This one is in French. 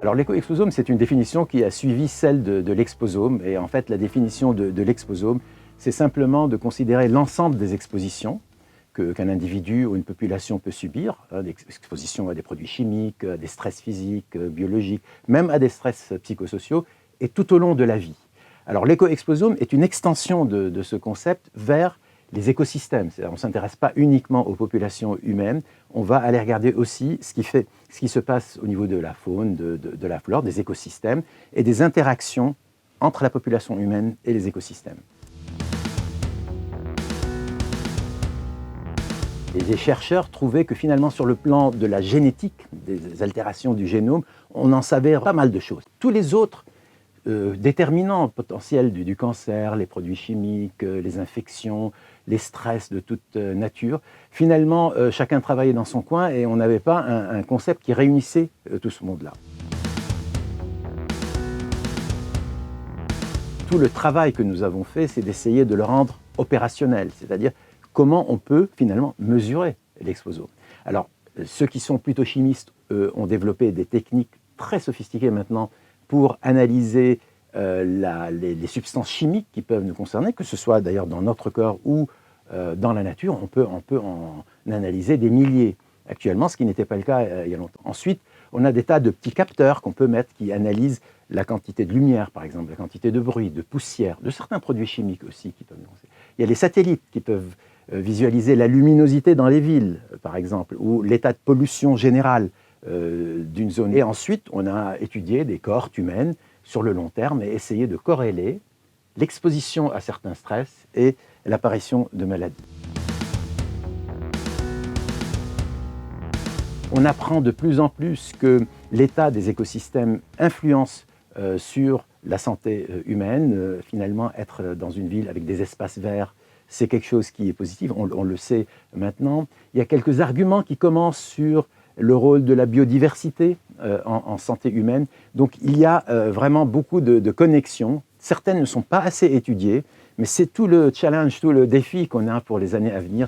Alors l'éco-exposome, c'est une définition qui a suivi celle de l'exposome. Et en fait, la définition de l'exposome, c'est simplement de considérer l'ensemble des expositions qu'un individu ou une population peut subir, des expositions à des produits chimiques, à des stress physiques, biologiques, même à des stress psychosociaux, et tout au long de la vie. Alors l'éco-exposome est une extension de ce concept vers les écosystèmes. On ne s'intéresse pas uniquement aux populations humaines, on va aller regarder aussi ce qui se passe au niveau de la faune, de la flore, des écosystèmes, et des interactions entre la population humaine et les écosystèmes. Et les chercheurs trouvaient que finalement, sur le plan de la génétique, des altérations du génome, on en savait pas mal de choses. Tous les autres déterminants potentiels du cancer, les produits chimiques, les infections, les stress de toute nature, finalement, chacun travaillait dans son coin et on n'avait pas un concept qui réunissait tout ce monde-là. Tout le travail que nous avons fait, c'est d'essayer de le rendre opérationnel, c'est-à-dire comment on peut finalement mesurer l'exposome. Alors, ceux qui sont plutôt chimistes ont développé des techniques très sophistiquées maintenant pour analyser les substances chimiques qui peuvent nous concerner, que ce soit d'ailleurs dans notre corps ou dans la nature. On peut en analyser des milliers actuellement, ce qui n'était pas le cas il y a longtemps. Ensuite, on a des tas de petits capteurs qu'on peut mettre qui analysent la quantité de lumière, par exemple, la quantité de bruit, de poussière, de certains produits chimiques aussi qui peuvent nous concerner. Il y a les satellites qui peuvent visualiser la luminosité dans les villes, par exemple, ou l'état de pollution générale d'une zone. Et ensuite, on a étudié des cohortes humaines sur le long terme et essayé de corréler l'exposition à certains stress et l'apparition de maladies. On apprend de plus en plus que l'état des écosystèmes influence sur la santé humaine. Finalement, être dans une ville avec des espaces verts, c'est quelque chose qui est positif, on le sait maintenant. Il y a quelques arguments qui commencent sur le rôle de la biodiversité en santé humaine. Donc il y a vraiment beaucoup de connexions. Certaines ne sont pas assez étudiées, mais c'est tout le challenge, tout le défi qu'on a pour les années à venir.